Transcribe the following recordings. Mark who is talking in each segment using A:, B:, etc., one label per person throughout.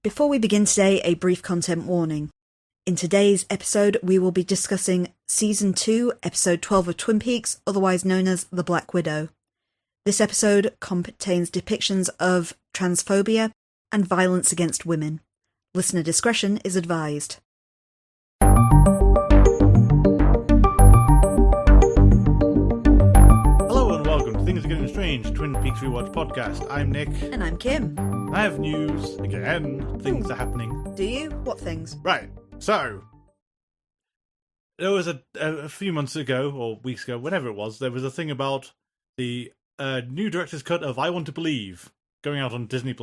A: Before we begin today, a brief content warning. In today's episode, we will be discussing Season 2, Episode 12 of Twin Peaks, otherwise known as The Black Widow. This episode contains depictions of transphobia and violence against women. Listener discretion is advised.
B: Hello and welcome to Things Are Getting Strange, Twin Peaks Rewatch podcast. I'm Nick.
A: And I'm Kim.
B: I have news, again, things are happening.
A: Do you? What things?
B: Right, so, there was a few months ago, or weeks ago, whenever it was, there was a thing about the new director's cut of I Want to Believe going out on Disney+.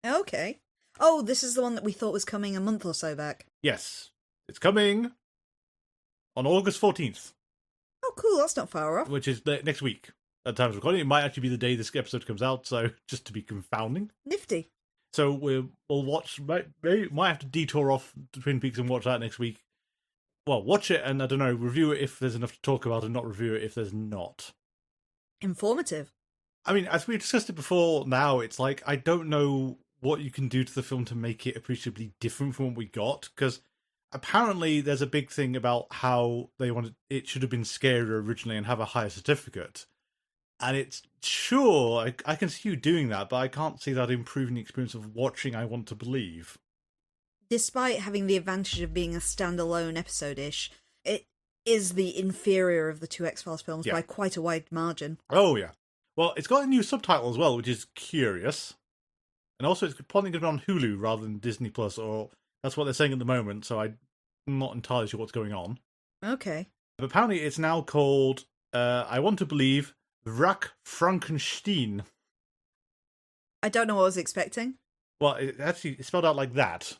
A: Okay. Oh, this is the one that we thought was coming a month or so back.
B: Yes, it's coming on August 14th.
A: Oh, cool, that's not far off.
B: Which is next week. At the time of recording, it might actually be the day this episode comes out, so just to be confounding.
A: Nifty.
B: So we'll watch, might have to detour off Twin Peaks and watch that next week. Well, watch it and, I don't know, review it if there's enough to talk about and not review it if there's not.
A: Informative.
B: I mean, as we discussed it before now, it's like, I don't know what you can do to the film to make it appreciably different from what we got, because apparently there's a big thing about how they wanted it should have been scarier originally and have a higher certificate. And it's sure, I can see you doing that, but I can't see that improving the experience of watching I Want to Believe.
A: Despite having the advantage of being a standalone episode-ish, it is the inferior of the two X-Files films by quite a wide margin.
B: Oh, yeah. Well, it's got a new subtitle as well, which is curious. And also, it's probably going to be on Hulu rather than Disney+, or that's what they're saying at the moment, so I'm not entirely sure what's going on.
A: Okay.
B: But apparently it's now called I Want to Believe Wrack Frankenstein.
A: I don't know what I was expecting.
B: Well, it's spelled out like that.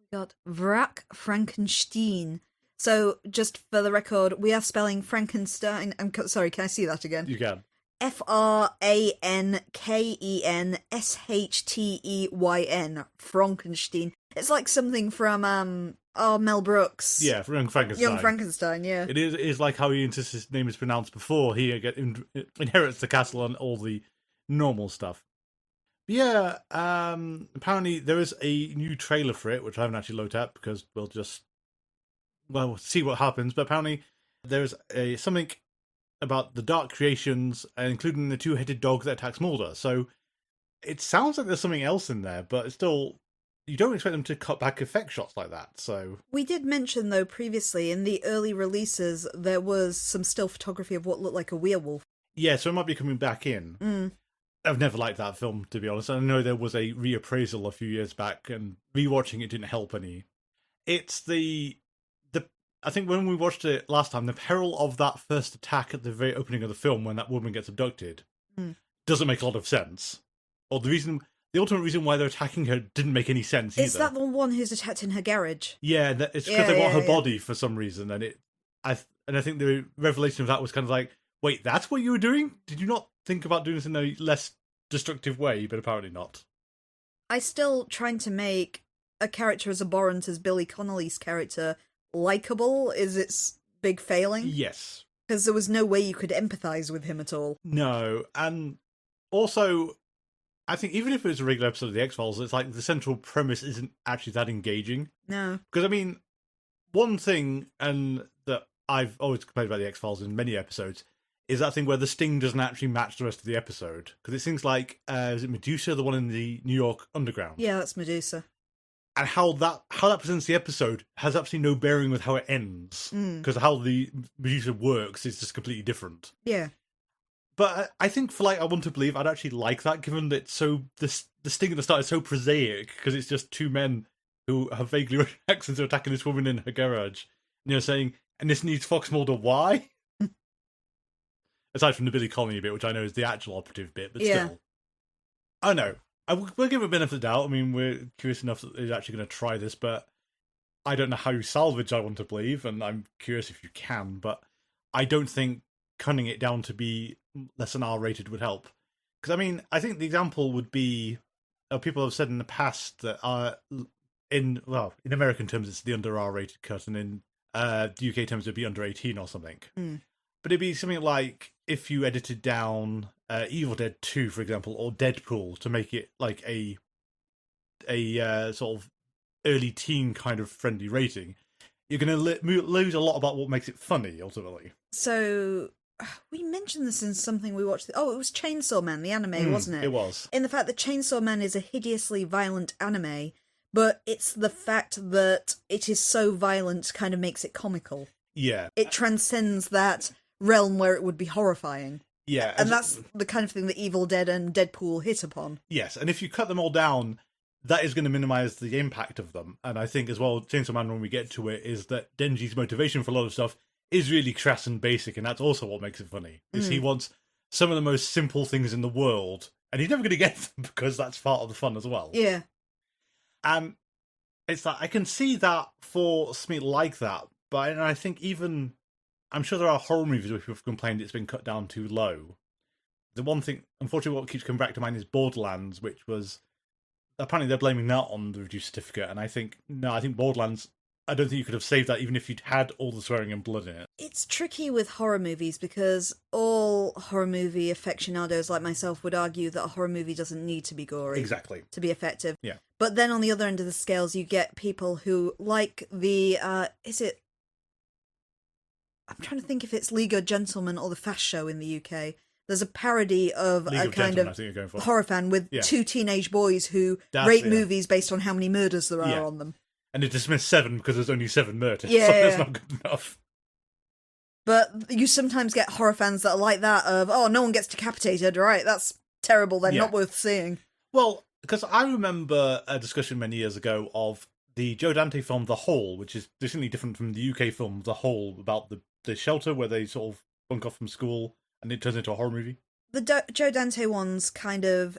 A: We got Wrack Frankenstein. So, just for the record, we are spelling Frankenstein. Sorry, can I see that again?
B: You can.
A: Frankenstein. Frankenstein. It's like something from Mel Brooks.
B: Yeah, from Young Frankenstein.
A: Young Frankenstein, yeah.
B: It is like how he insists his name is pronounced before he inherits the castle and all the normal stuff. But yeah, apparently there is a new trailer for it, which I haven't actually looked at because we'll see what happens. But apparently there's something about the dark creations, including the two-headed dog that attacks Mulder. So it sounds like there's something else in there, but it's still, you don't expect them to cut back effect shots like that. So
A: we did mention, though, previously, in the early releases, there was some still photography of what looked like a werewolf.
B: Yeah, so it might be coming back in.
A: Mm.
B: I've never liked that film, to be honest. I know there was a reappraisal a few years back, and rewatching it didn't help any. It's I think when we watched it last time, the peril of that first attack at the very opening of the film when that woman gets abducted doesn't make a lot of sense. Or the ultimate reason why they're attacking her didn't make any sense either.
A: Is that the one who's attacked in her garage?
B: Yeah, it's because they want her body for some reason, and I think the revelation of that was kind of like, wait, that's what you were doing? Did you not think about doing this in a less destructive way? But apparently not.
A: I still trying to make a character as abhorrent as Billy Connolly's character likable is its big failing.
B: Yes.
A: Because there was no way you could empathise with him at all.
B: No, and also, I think even if it was a regular episode of The X-Files, it's like the central premise isn't actually that engaging.
A: No.
B: Because, I mean, one thing, and that I've always complained about The X-Files in many episodes, is that thing where the sting doesn't actually match the rest of the episode. Because it seems like, is it Medusa, the one in the New York Underground?
A: Yeah, that's Medusa.
B: And how that presents the episode has absolutely no bearing with how it ends. Because how the Medusa works is just completely different.
A: Yeah.
B: But I think for I Want to Believe, I'd actually like that, given that the sting at the start is so prosaic, because it's just two men who have vaguely Russian accents who are attacking this woman in her garage. Saying, and this needs Fox Mulder, why? Aside from the Billy Connolly bit, which I know is the actual operative bit, but still. I don't know. We'll give it a benefit of the doubt. I mean, we're curious enough that he's actually going to try this, but I don't know how you salvage I Want to Believe, and I'm curious if you can, but I don't think cutting it down to be less than R-rated would help. Because, I mean, I think the example would be, people have said in the past that in American terms it's the under R-rated cut, and in the UK terms it'd be under 18 or something. But it'd be something like if you edited down Evil Dead 2, for example, or Deadpool to make it like a a sort of early teen kind of friendly rating, you're going to lose a lot about what makes it funny, ultimately.
A: So, we mentioned this in something we watched. Oh, it was Chainsaw Man, the anime, wasn't it?
B: It was.
A: In the fact that Chainsaw Man is a hideously violent anime, but it's the fact that it is so violent kind of makes it comical.
B: Yeah.
A: It transcends that realm where it would be horrifying.
B: Yeah.
A: And that's the kind of thing that Evil Dead and Deadpool hit upon.
B: Yes, and if you cut them all down, that is going to minimise the impact of them. And I think as well, Chainsaw Man, when we get to it, is that Denji's motivation for a lot of stuff is really crass and basic, and that's also what makes it funny. Is he wants some of the most simple things in the world, and he's never going to get them because that's part of the fun as well.
A: Yeah.
B: And it's that I can see that for something like that, but I think even I'm sure there are horror movies where people have complained it's been cut down too low. The one thing, unfortunately, what keeps coming back to mind is Borderlands, which was apparently they're blaming that on the reduced certificate, and I think Borderlands, I don't think you could have saved that even if you'd had all the swearing and blood in it.
A: It's tricky with horror movies because all horror movie aficionados like myself would argue that a horror movie doesn't need to be gory.
B: Exactly.
A: To be effective.
B: Yeah.
A: But then on the other end of the scales, you get people who like the, I'm trying to think if it's League of Gentlemen or The Fast Show in the UK. There's a parody of a kind of horror fan with two teenage boys who rate movies based on how many murders there are on them.
B: And they dismiss 7 because there's only 7 murders.
A: Yeah,
B: so that's not good enough.
A: But you sometimes get horror fans that are like that of, oh, no one gets decapitated, right? That's terrible, they're not worth seeing.
B: Well, because I remember a discussion many years ago of the Joe Dante film The Hole, which is distinctly different from the UK film The Hole, about the shelter where they sort of bunk off from school and it turns into a horror movie. The
A: Joe Dante one's kind of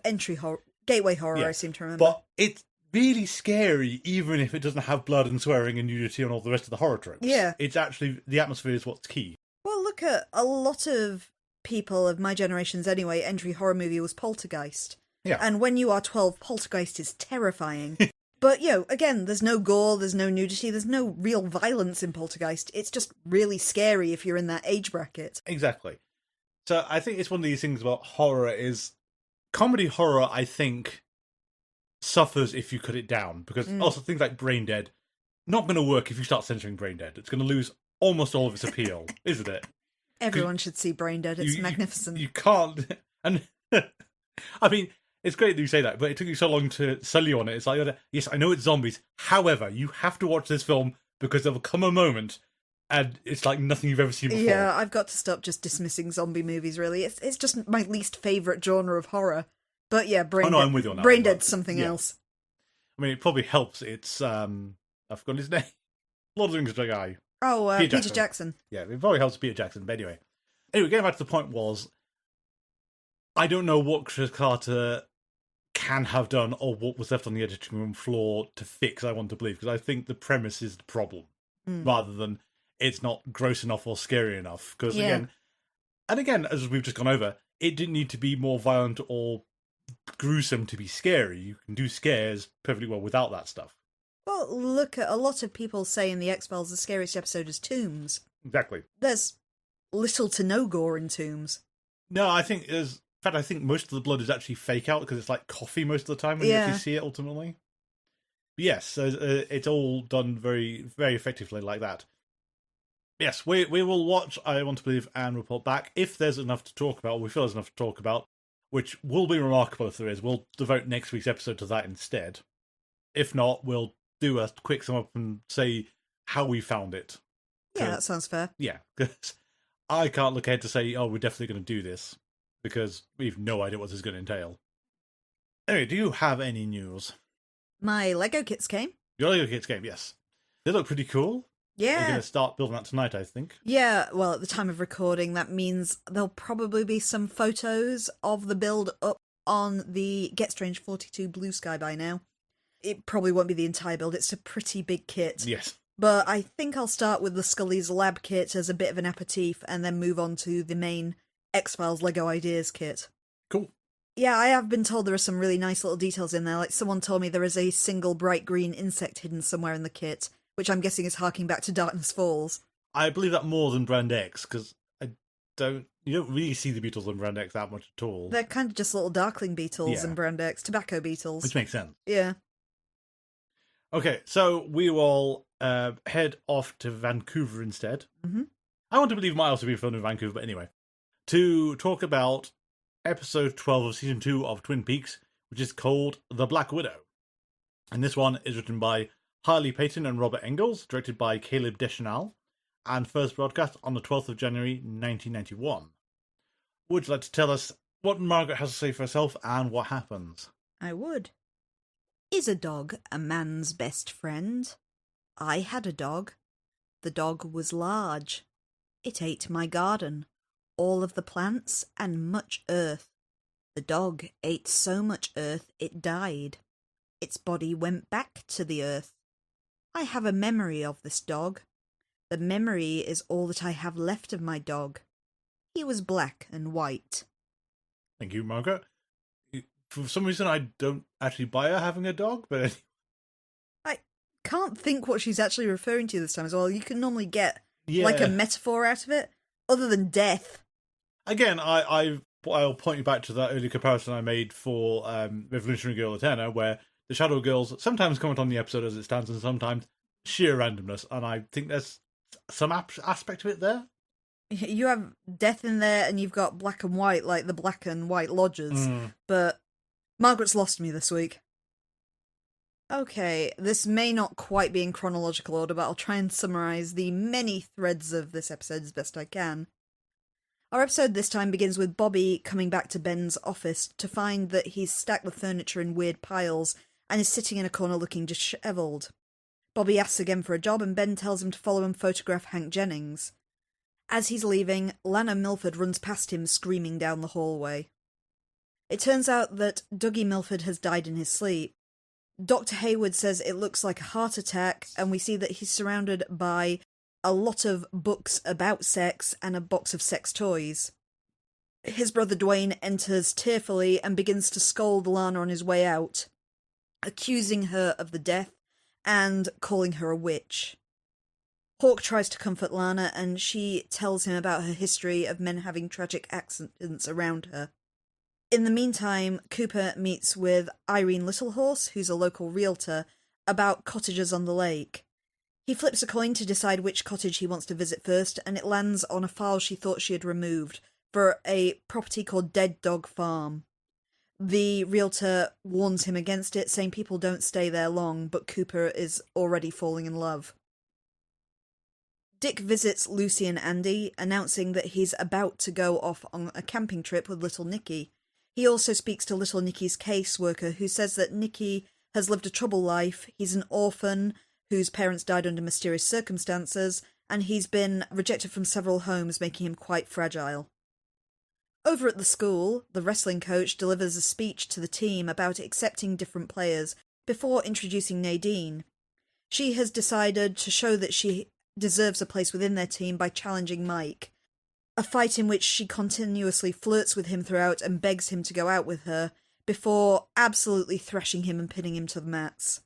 A: gateway horror, I seem to remember.
B: But it's really scary, even if it doesn't have blood and swearing and nudity and all the rest of the horror tropes.
A: Yeah.
B: It's actually, the atmosphere is what's key.
A: Well, look at a lot of people of my generation's anyway, entry horror movie was Poltergeist.
B: Yeah.
A: And when you are 12, Poltergeist is terrifying. But, again, there's no gore, there's no nudity, there's no real violence in Poltergeist. It's just really scary if you're in that age bracket.
B: Exactly. So I think it's one of these things about horror is, comedy horror, I think, suffers if you cut it down. Because also things like Brain Dead, not going to work if you start censoring Brain Dead. It's going to lose almost all of its appeal, isn't it?
A: Everyone should see Brain Dead, it's magnificent.
B: You can't, and I mean, it's great that you say that, but it took you so long to sell you on it. It's like, yes, I know it's zombies. However, you have to watch this film because there will come a moment and it's like nothing you've ever seen before.
A: Yeah, I've got to stop just dismissing zombie movies, really. It's just my least favourite genre of horror. But yeah, Brain Dead.
B: I'm with you on that.
A: Brain Dead's something else.
B: I mean, it probably helps. It's, I've forgotten his name. Lord of the Rings guy.
A: Oh, Peter Jackson.
B: Yeah, it probably helps Peter Jackson, but anyway. Anyway, getting back to the point was, I don't know what Chris Carter can have done or what was left on the editing room floor to fix, I want to believe, because I think the premise is the problem, rather than it's not gross enough or scary enough. Because again, as we've just gone over, it didn't need to be more violent or gruesome to be scary. You can do scares perfectly well without that stuff.
A: Well, look at a lot of people say in the X-Files the scariest episode is Tombs.
B: Exactly.
A: There's little to no gore in Tombs.
B: No, I think there's... In fact, I think most of the blood is actually fake out because it's like coffee most of the time when you actually see it ultimately. But yes, it's all done very, very effectively like that. Yes, we will watch I Want to Believe and report back if there's enough to talk about, or we feel there's enough to talk about, which will be remarkable if there is. We'll devote next week's episode to that instead. If not, we'll do a quick sum up and say how we found it.
A: Yeah, that sounds fair.
B: Yeah, because I can't look ahead to say, oh, we're definitely going to do this, because we've no idea what this is going to entail. Anyway, do you have any news?
A: My Lego kits came.
B: Your Lego kits came, yes. They look pretty cool.
A: Yeah.
B: We're going to start building that tonight, I think.
A: Yeah, well, at the time of recording, that means there'll probably be some photos of the build up on the Get Strange 42 Blue Sky by now. It probably won't be the entire build, it's a pretty big kit.
B: Yes.
A: But I think I'll start with the Scully's Lab kit as a bit of an aperitif and then move on to the main X-Files Lego Ideas kit.
B: Cool.
A: Yeah, I have been told there are some really nice little details in there. Like, someone told me there is a single bright green insect hidden somewhere in the kit, which I'm guessing is harking back to Darkness Falls.
B: I believe that more than Brand X, because you don't really see the beetles in Brand X that much at all.
A: They're kind of just little darkling beetles in Brand X, tobacco beetles.
B: Which makes sense.
A: Yeah.
B: Okay, so we will head off to Vancouver instead.
A: Mm-hmm.
B: I want to believe it might also be filmed in Vancouver, but anyway. To talk about episode 12 of season 2 of Twin Peaks, which is called The Black Widow. And this one is written by Harley Payton and Robert Engels, directed by Caleb Deschanel, and first broadcast on the 12th of January 1991. Would you like to tell us what Margaret has to say for herself and what happens?
A: I would. Is a dog a man's best friend? I had a dog. The dog was large. It ate my garden, all of the plants and much earth. The dog ate so much earth it died. Its body went back to the earth. I have a memory of this dog. The memory is all that I have left of my dog. He was black and white.
B: Thank you, Margaret. For some reason, I don't actually buy her having a dog, but...
A: I can't think what she's actually referring to this time as well. You can normally get,
B: yeah,
A: like, a metaphor out of it, other than death.
B: Again, I'll point you back to that early comparison I made for Revolutionary Girl Eterna, where the Shadow Girls sometimes comment on the episode as it stands, and sometimes sheer randomness, and I think there's some aspect of it there.
A: You have death in there, and you've got black and white, like the black and white lodges, but Margaret's lost me this week. Okay, this may not quite be in chronological order, but I'll try and summarise the many threads of this episode as best I can. Our episode this time begins with Bobby coming back to Ben's office to find that he's stacked the furniture in weird piles and is sitting in a corner looking dishevelled. Bobby asks again for a job, and Ben tells him to follow and photograph Hank Jennings. As he's leaving, Lana Milford runs past him screaming down the hallway. It turns out that Dougie Milford has died in his sleep. Dr. Hayward says it looks like a heart attack, and we see that he's surrounded by a lot of books about sex and a box of sex toys. His brother Dwayne enters tearfully and begins to scold Lana on his way out, accusing her of the death and calling her a witch. Hawk tries to comfort Lana, and she tells him about her history of men having tragic accidents around her. In the meantime, Cooper meets with Irene Littlehorse, who's a local realtor, about cottages on the lake. He flips a coin to decide which cottage he wants to visit first, and it lands on a file she thought she had removed for a property called Dead Dog Farm. The realtor warns him against it, saying people don't stay there long, but Cooper is already falling in love. Dick visits Lucy and Andy, announcing that he's about to go off on a camping trip with little Nicky. He also speaks to little Nicky's caseworker, who says that Nicky has lived a troubled life. He's an orphan whose parents died under mysterious circumstances, and he's been rejected from several homes, making him quite fragile. Over at the school, the wrestling coach delivers a speech to the team about accepting different players before introducing Nadine. She has decided to show that she deserves a place within their team by challenging Mike, a fight in which she continuously flirts with him throughout and begs him to go out with her, before absolutely thrashing him and pinning him to the mats.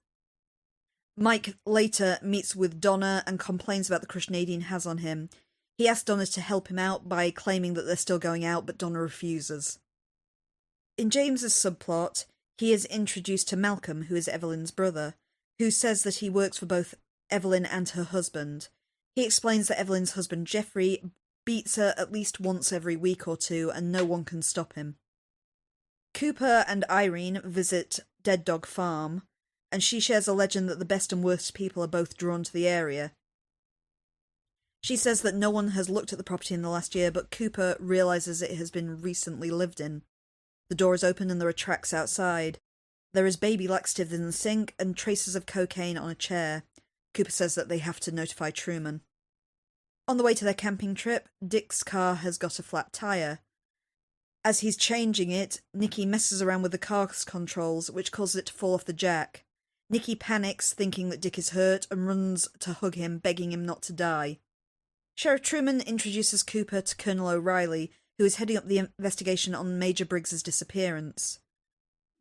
A: Mike later meets with Donna and complains about the crush Nadine has on him. He asks Donna to help him out by claiming that they're still going out, but Donna refuses. In James's subplot, he is introduced to Malcolm, who is Evelyn's brother, who says that he works for both Evelyn and her husband. He explains that Evelyn's husband Jeffrey beats her at least once every week or two, and no one can stop him. Cooper and Irene visit Dead Dog Farm, and she shares a legend that the best and worst people are both drawn to the area. She says that no one has looked at the property in the last year, but Cooper realises it has been recently lived in. The door is open and there are tracks outside. There is baby laxative in the sink and traces of cocaine on a chair. Cooper says that they have to notify Truman. On the way to their camping trip, Dick's car has got a flat tyre. As he's changing it, Nicky messes around with the car's controls, which causes it to fall off the jack. Nicky panics, thinking that Dick is hurt, and runs to hug him, begging him not to die. Sheriff Truman introduces Cooper to Colonel O'Reilly, who is heading up the investigation on Major Briggs's disappearance.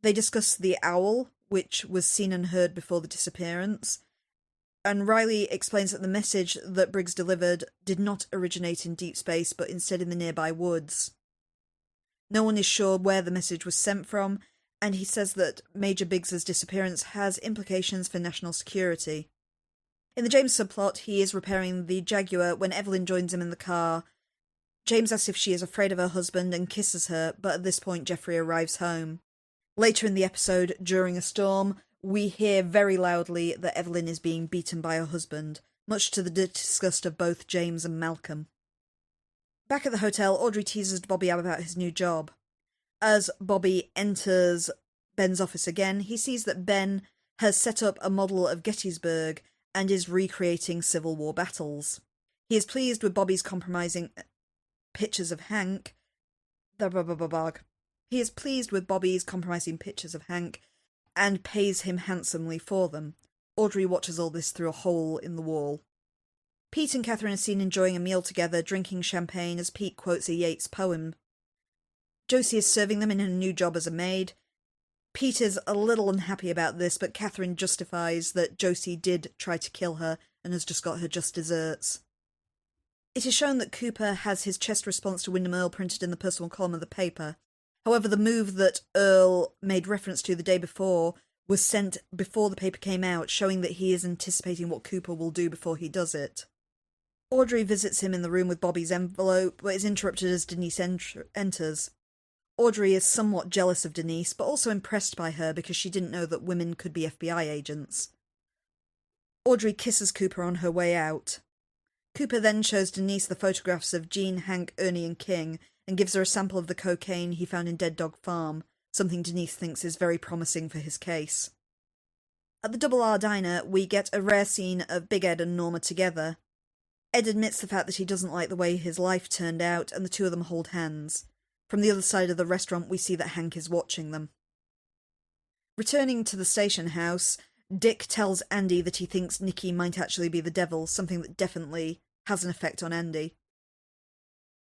A: They discuss the owl, which was seen and heard before the disappearance, and Riley explains that the message that Briggs delivered did not originate in deep space, but instead in the nearby woods. No one is sure where the message was sent from, and he says that Major Biggs's disappearance has implications for national security. In the James subplot, he is repairing the Jaguar when Evelyn joins him in the car. James asks if she is afraid of her husband and kisses her, but at this point Jeffrey arrives home. Later in the episode, during a storm, we hear very loudly that Evelyn is being beaten by her husband, much to the disgust of both James and Malcolm. Back at the hotel, Audrey teases Bobby about his new job. As Bobby enters Ben's office again, he sees that Ben has set up a model of Gettysburg and is recreating Civil War battles. He is pleased with Bobby's compromising pictures of Hank. He is pleased with Bobby's compromising pictures of Hank and pays him handsomely for them. Audrey watches all this through a hole in the wall. Pete and Catherine are seen enjoying a meal together, drinking champagne as Pete quotes a Yeats poem. Josie is serving them in her new job as a maid. Pete is a little unhappy about this, but Catherine justifies that Josie did try to kill her and has just got her just desserts. It is shown that Cooper has his chest response to Wyndham Earle printed in the personal column of the paper. However, the move that Earle made reference to the day before was sent before the paper came out, showing that he is anticipating what Cooper will do before he does it. Audrey visits him in the room with Bobby's envelope, but is interrupted as Denise enters. Audrey is somewhat jealous of Denise, but also impressed by her because she didn't know that women could be FBI agents. Audrey kisses Cooper on her way out. Cooper then shows Denise the photographs of Jean, Hank, Ernie and King, and gives her a sample of the cocaine he found in Dead Dog Farm, something Denise thinks is very promising for his case. At the Double R Diner, we get a rare scene of Big Ed and Norma together. Ed admits the fact that he doesn't like the way his life turned out, and the two of them hold hands. From the other side of the restaurant, we see that Hank is watching them. Returning to the station house, Dick tells Andy that he thinks Nikki might actually be the devil, something that definitely has an effect on Andy.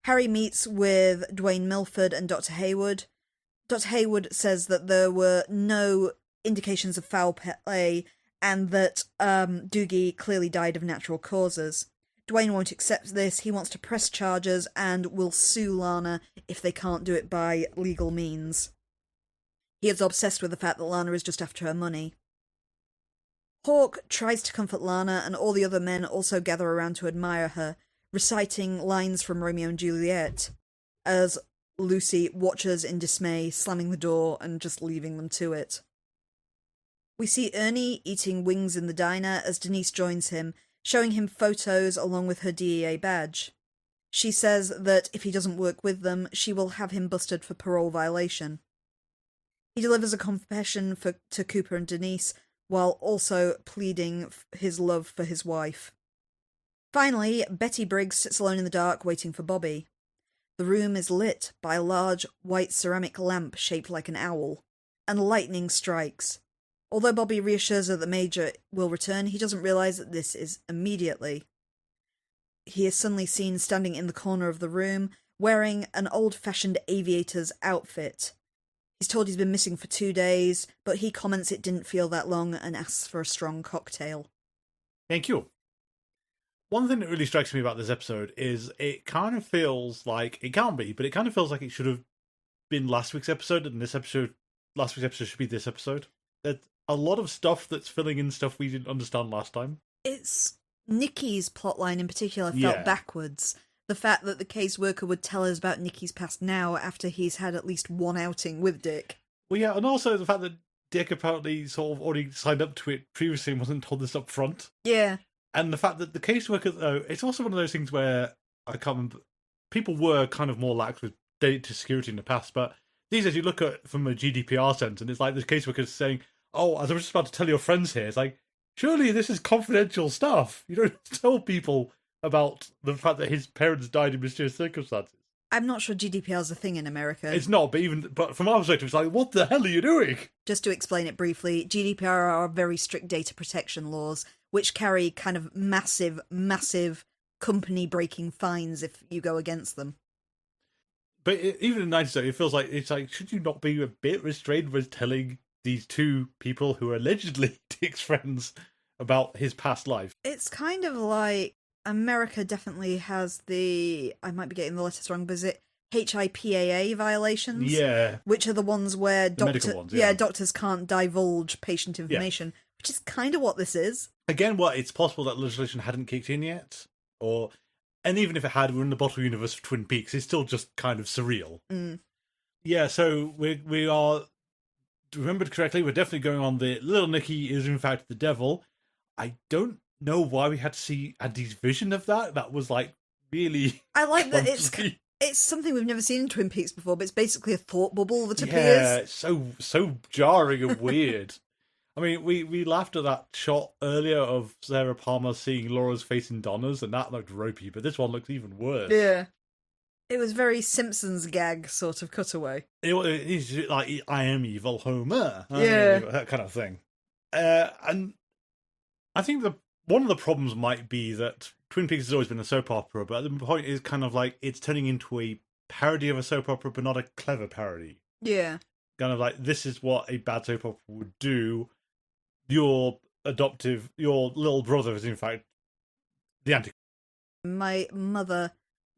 A: Harry meets with Dwayne Milford and Dr. Haywood. Dr. Haywood says that there were no indications of foul play and that Doogie clearly died of natural causes. Dwayne won't accept this. He wants to press charges and will sue Lana if they can't do it by legal means. He is obsessed with the fact that Lana is just after her money. Hawk tries to comfort Lana, and all the other men also gather around to admire her, reciting lines from Romeo and Juliet, as Lucy watches in dismay, slamming the door and just leaving them to it. We see Ernie eating wings in the diner as Denise joins him, showing him photos along with her DEA badge. She says that if he doesn't work with them, she will have him busted for parole violation. He delivers a confession to Cooper and Denise, while also pleading his love for his wife. Finally, Betty Briggs sits alone in the dark waiting for Bobby. The room is lit by a large white ceramic lamp shaped like an owl, and lightning strikes. Although Bobby reassures her that Major will return, he doesn't realise that this is immediately. He is suddenly seen standing in the corner of the room, wearing an old-fashioned aviator's outfit. He's told he's been missing for 2 days, but he comments it didn't feel that long and asks for a strong cocktail.
B: Thank you. One thing that really strikes me about this episode is it kind of feels like, it can't be, but it kind of feels like it should have been last week's episode, and last week's episode should be this episode. There's a lot of stuff that's filling in stuff we didn't understand last time.
A: It's Nikki's plotline in particular felt backwards. The fact that the caseworker would tell us about Nikki's past now after he's had at least one outing with Dick.
B: Well, yeah, and also the fact that Dick apparently sort of already signed up to it previously and wasn't told this up front.
A: Yeah.
B: And the fact that the caseworker, though, it's also one of those things where, I can't remember, people were kind of more lax with data security in the past, but these days you look at from a GDPR sense, and it's like this caseworker is saying, oh, as I was just about to tell your friends here, it's like, surely this is confidential stuff. You don't tell people about the fact that his parents died in mysterious circumstances.
A: I'm not sure GDPR is a thing in America.
B: It's not, but from our perspective, it's like, what the hell are you doing?
A: Just to explain it briefly, GDPR are very strict data protection laws, which carry kind of massive, massive company-breaking fines if you go against them.
B: But even in 90s, it feels like, it's like, should you not be a bit restrained with telling these two people who are allegedly Dick's friends about his past life?
A: It's kind of like America definitely has I might be getting the letters wrong, but is it HIPAA violations.
B: Yeah.
A: Which are the ones where
B: medical ones, yeah.
A: doctors can't divulge patient information, which is kind of what this is.
B: Again, it's possible that legislation hadn't kicked in yet, and even if it had, we're in the bottle universe of Twin Peaks. It's still just kind of surreal.
A: Mm.
B: Yeah, so we are, remembered correctly, we're definitely going on the little Nicky is in fact the devil. I don't know why we had to see Andy's vision of that. That was like really.
A: I like that it's something we've never seen in Twin Peaks before, but it's basically a thought bubble that appears.
B: Yeah, it's so jarring and weird. I mean, we laughed at that shot earlier of Sarah Palmer seeing Laura's face in Donna's, and that looked ropey, but this one looks even worse.
A: Yeah. It was very Simpsons gag sort of cutaway.
B: It's like, I am evil Homer.
A: Yeah.
B: That kind of thing. And I think one of the problems might be that Twin Peaks has always been a soap opera, but the point is kind of like it's turning into a parody of a soap opera, but not a clever parody.
A: Yeah.
B: Kind of like, this is what a bad soap opera would do. Your little brother is in fact the anti.
A: My mother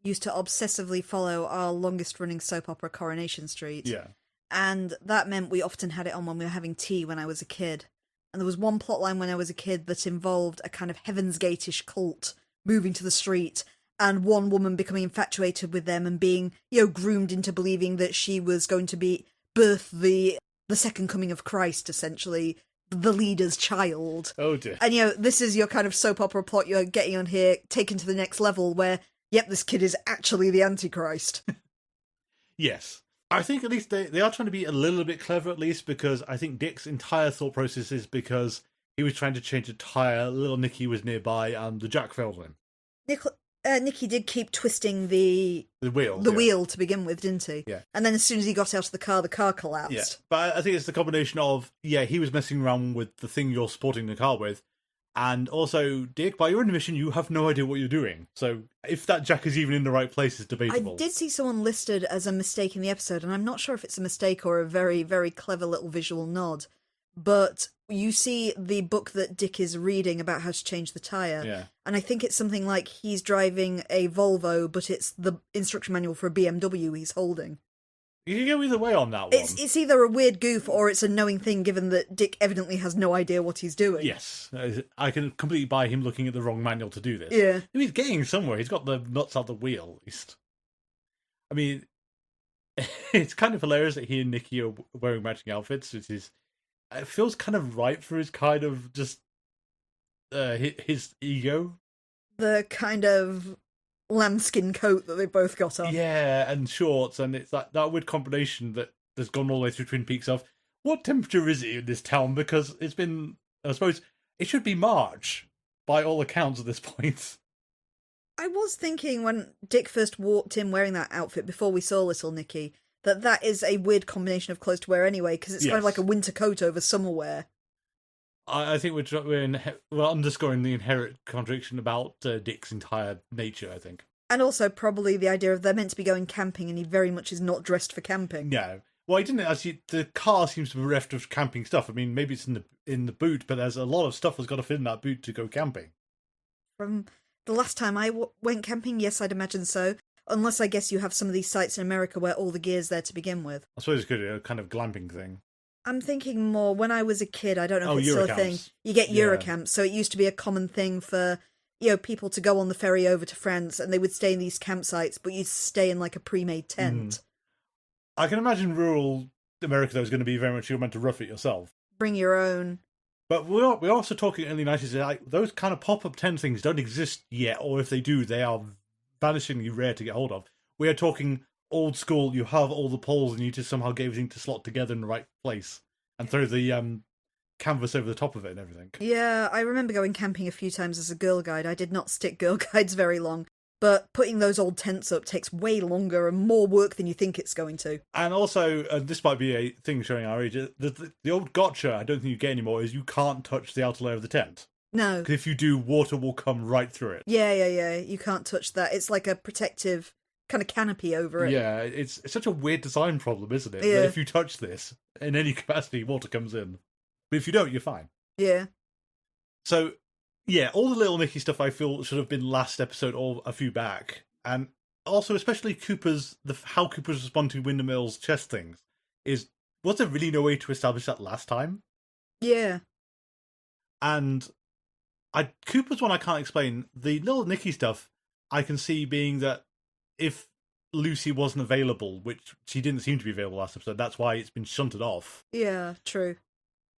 A: used to obsessively follow our longest running soap opera, Coronation Street.
B: Yeah.
A: And that meant we often had it on when we were having tea when I was a kid. And there was one plotline when I was a kid that involved a kind of Heaven's Gate-ish cult moving to the street and one woman becoming infatuated with them and being, groomed into believing that she was going to birth the second coming of Christ, essentially, the leader's child.
B: Oh dear.
A: And, this is your kind of soap opera plot you're getting on here, taken to the next level where, yep, this kid is actually the Antichrist.
B: Yes. I think at least they are trying to be a little bit clever, at least, because I think Dick's entire thought process is because he was trying to change a tyre, little Nicky was nearby, and the jack failed him.
A: Nicky did keep twisting the wheel to begin with, didn't he?
B: Yeah.
A: And then as soon as he got out of the car collapsed.
B: Yeah. But I think it's the combination of, he was messing around with the thing you're supporting the car with, and also, Dick, by your own admission, you have no idea what you're doing. So if that jack is even in the right place is debatable.
A: I did see someone listed as a mistake in the episode, and I'm not sure if it's a mistake or a very, very clever little visual nod. But you see the book that Dick is reading about how to change the tyre.
B: Yeah.
A: And I think it's something like he's driving a Volvo, but it's the instruction manual for a BMW he's holding.
B: You can go either way on that one.
A: It's either a weird goof or it's a knowing thing, given that Dick evidently has no idea what he's doing.
B: Yes. I can completely buy him looking at the wrong manual to do this.
A: Yeah.
B: He's getting somewhere. He's got the nuts out the wheel, at least. I mean, it's kind of hilarious that he and Nicky are wearing matching outfits, which is... It feels kind of right for his kind of just... his ego.
A: The kind of lambskin coat that they both got on.
B: Yeah, and shorts, and it's that weird combination that has gone all the way through Twin Peaks of, what temperature is it in this town? Because it's been, I suppose, it should be March, by all accounts at this point.
A: I was thinking when Dick first walked in wearing that outfit before we saw little Nicky, that is a weird combination of clothes to wear anyway, because it's kind of like a winter coat over summer wear.
B: I think we're underscoring the inherent contradiction about Dick's entire nature, I think.
A: And also probably the idea of they're meant to be going camping and he very much is not dressed for camping.
B: No. Well, he didn't actually. The car seems to be bereft of camping stuff. I mean, maybe it's in the boot, but there's a lot of stuff that's got to fit in that boot to go camping.
A: From the last time I went camping, yes, I'd imagine so. Unless I guess you have some of these sites in America where all the gear's there to begin with.
B: I suppose it's good, a kind of glamping thing.
A: I'm thinking more, when I was a kid, I don't know if it's still a thing. You get Eurocamps, so it used to be a common thing for, people to go on the ferry over to France, and they would stay in these campsites, but you'd stay in like a pre-made tent.
B: I can imagine rural America, though, is going to be very much you're meant to rough it yourself.
A: Bring your own.
B: But we're also talking early 90s, like, those kind of pop-up tent things don't exist yet, or if they do, they are vanishingly rare to get hold of. We are talking old school, you have all the poles and you just somehow get everything to slot together in the right place and throw the canvas over the top of it and everything.
A: Yeah, I remember going camping a few times as a Girl Guide. I did not stick Girl Guides very long, but putting those old tents up takes way longer and more work than you think it's going to.
B: And also, this might be a thing showing our age, the old gotcha I don't think you get anymore is you can't touch the outer layer of the tent.
A: No.
B: Because if you do, water will come right through it.
A: Yeah, you can't touch that. It's like a protective kind of canopy over it.
B: Yeah, it's such a weird design problem, isn't it?
A: Yeah.
B: That if you touch this, in any capacity, water comes in. But if you don't, you're fine.
A: Yeah.
B: So, yeah, all the little Nicky stuff I feel should have been last episode or a few back. And also, especially how Cooper's respond to Windmill's chest things, was there really no way to establish that last time?
A: Yeah.
B: And Cooper's one I can't explain. The little Nicky stuff I can see being that if Lucy wasn't available, which she didn't seem to be available last episode, that's why it's been shunted off.
A: Yeah, true.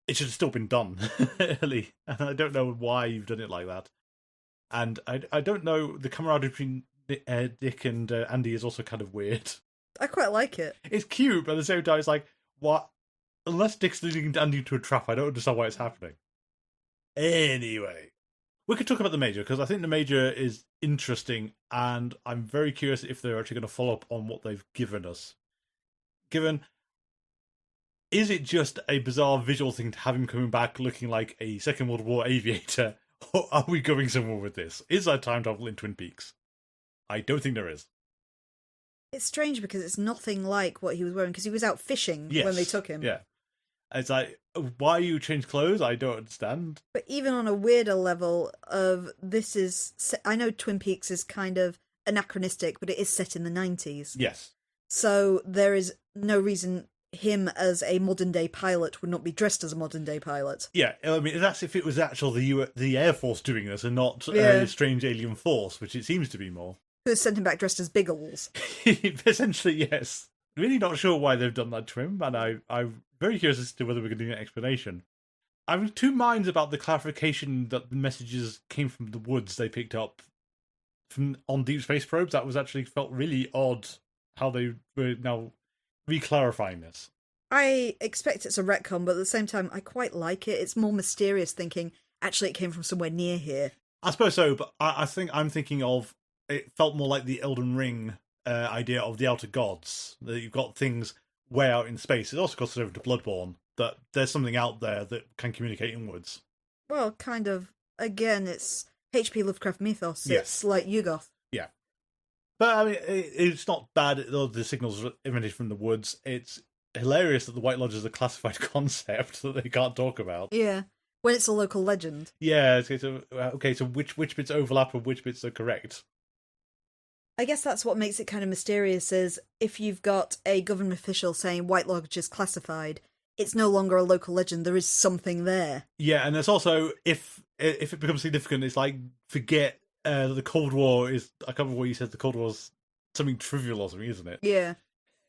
B: It should have still been done early, and I don't know why you've done it like that. And I don't know, the camaraderie between Dick and Andy is also kind of weird.
A: I quite like it.
B: It's cute, but at the same time, it's like, what? Unless Dick's leading Andy into a trap, I don't understand why it's happening. Anyway, we could talk about the Major, because I think the Major is interesting, and I'm very curious if they're actually going to follow up on what they've given us. Is it just a bizarre visual thing to have him coming back looking like a Second World War aviator, or are we going somewhere with this? Is there time travel in Twin Peaks? I don't think there is.
A: It's strange because it's nothing like what he was wearing, because he was out fishing when they took him.
B: Yeah. It's like, why you change clothes? I don't understand.
A: But even on a weirder level of I know Twin Peaks is kind of anachronistic, but it is set in the 90s.
B: Yes.
A: So there is no reason him as a modern day pilot would not be dressed as a modern day pilot. Yeah,
B: I mean, that's if it was actually the Air Force doing this and not a strange alien force, which it seems to be more.
A: Who sent him back dressed as Biggles.
B: Essentially, yes. Really not sure why they've done that to him, and I'm very curious as to whether we're going to get an explanation. I'm in two minds about the clarification that the messages came from the woods they picked up on Deep Space Probes. That was actually felt really odd how they were now re-clarifying this.
A: I expect it's a retcon, but at the same time, I quite like it. It's more mysterious thinking, actually it came from somewhere near here.
B: I suppose so, but I think I'm thinking of, it felt more like the Elden Ring idea of the Outer Gods, that you've got things way out in space. It also crosses over to Bloodborne, that there's something out there that can communicate inwards.
A: Well, kind of, again, it's H.P. Lovecraft mythos.
B: Yes.
A: It's like Yugoth.
B: Yeah. But, I mean, it's not bad, the signals emanated from the woods. It's hilarious that the White Lodge is a classified concept that they can't talk about.
A: Yeah, when it's a local legend.
B: Yeah, so which bits overlap and which bits are correct?
A: I guess that's what makes it kind of mysterious, is if you've got a government official saying White Lodge is classified, it's no longer a local legend, there is something there.
B: Yeah, and there's also, if it becomes significant, it's like, forget the Cold War is, I can't remember what you said, the Cold War's something trivial or something, isn't it?
A: Yeah.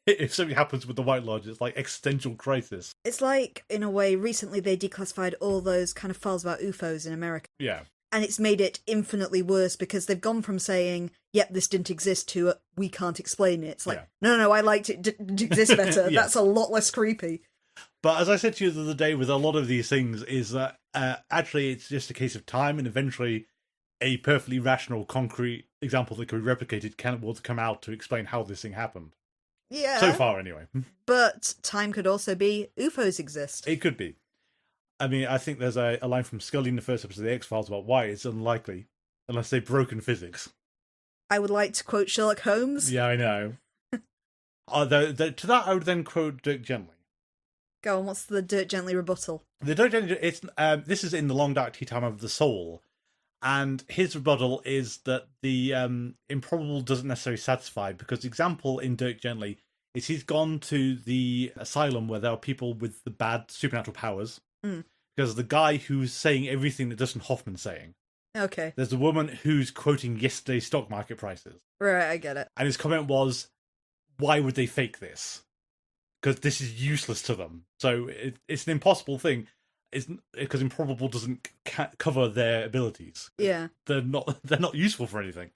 B: If something happens with the White Lodge, it's like existential crisis.
A: It's like, in a way, recently they declassified all those kind of files about UFOs in America.
B: Yeah.
A: And it's made it infinitely worse because they've gone from saying, yep, this didn't exist, to we can't explain it. It's like, no, I liked it, didn't exist better. Yes. That's a lot less creepy.
B: But as I said to you the other day with a lot of these things, is that actually it's just a case of time, and eventually a perfectly rational, concrete example that can be replicated will come out to explain how this thing happened.
A: Yeah.
B: So far, anyway.
A: But time could also be UFOs exist.
B: It could be. I mean, I think there's a line from Scully in the first episode of The X-Files about why it's unlikely, unless they've broken physics.
A: I would like to quote Sherlock Holmes.
B: Yeah, I know. To that, I would then quote Dirk Gently.
A: Go on, what's the Dirk Gently rebuttal?
B: The Dirk Gently, this is in The Long Dark Tea Time of the Soul, and his rebuttal is that the improbable doesn't necessarily satisfy, because the example in Dirk Gently is he's gone to the asylum where there are people with the bad supernatural powers. Because the guy who's saying everything that Dustin Hoffman's saying.
A: Okay.
B: There's the woman who's quoting yesterday's stock market prices.
A: Right, I get it.
B: And his comment was, why would they fake this? Because this is useless to them. So it's an impossible thing. Because improbable doesn't cover their abilities.
A: Yeah.
B: They're not useful for anything.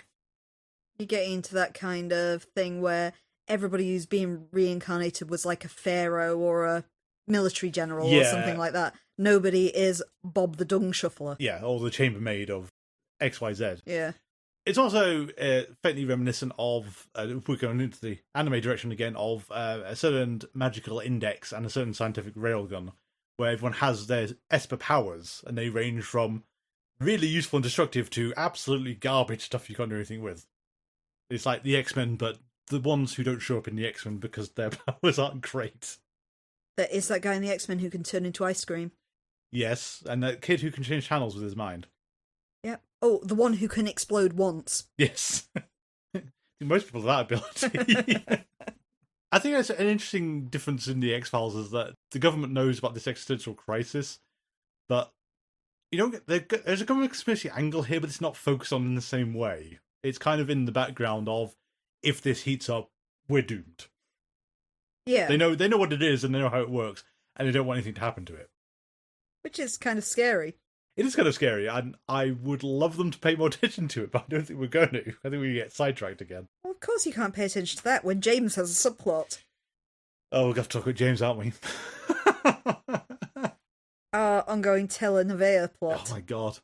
A: You get into that kind of thing where everybody who's being reincarnated was like a pharaoh or a military general or something like that. Nobody is Bob the Dung Shuffler.
B: Yeah, or the chambermaid of XYZ.
A: Yeah.
B: It's also faintly reminiscent of, if we're going into the anime direction again, of a certain magical index and a certain scientific railgun, where everyone has their Esper powers, and they range from really useful and destructive to absolutely garbage stuff you can't do anything with. It's like the X-Men, but the ones who don't show up in the X-Men because their powers aren't great.
A: There is that guy in the X-Men who can turn into ice cream.
B: Yes, and that kid who can change channels with his mind.
A: Yep. Oh, the one who can explode once.
B: Yes. most people have that ability. I think that's an interesting difference in the X-Files is that the government knows about this existential crisis, but there's a government conspiracy angle here, but it's not focused on in the same way. It's kind of in the background of, if this heats up, we're doomed.
A: Yeah.
B: They know what it is and they know how it works, and they don't want anything to happen to it.
A: Which is kind of scary.
B: It is kind of scary, and I would love them to pay more attention to it, but I don't think we're going to. I think we get sidetracked again.
A: Well, of course you can't pay attention to that when James has a subplot.
B: Oh, we're going to talk about James, aren't we?
A: Our ongoing telenovela plot.
B: Oh my god.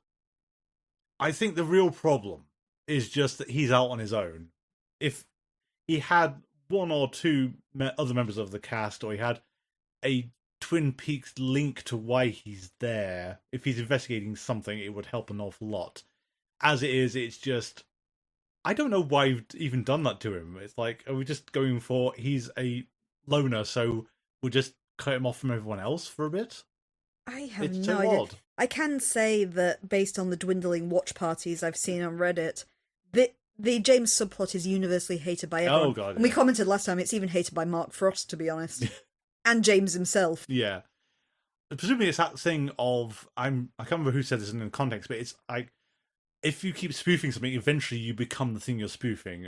B: I think the real problem is just that he's out on his own. If he had one or two other members of the cast, or he had a Twin Peaks link to why he's there, if he's investigating something, it would help an awful lot. As it is, it's just, I don't know why we've even done that to him. It's like, are we just going for, he's a loner, so we'll just cut him off from everyone else for a bit?
A: I have
B: It's
A: no
B: so
A: idea.
B: odd.
A: I can say that based on the dwindling watch parties I've seen on Reddit, the James subplot is universally hated by everyone.
B: Oh, God.
A: And we commented last time, it's even hated by Mark Frost, to be honest. And James himself.
B: Yeah. Presumably it's that thing of, I can't remember who said this in the context, but it's like, if you keep spoofing something, eventually you become the thing you're spoofing.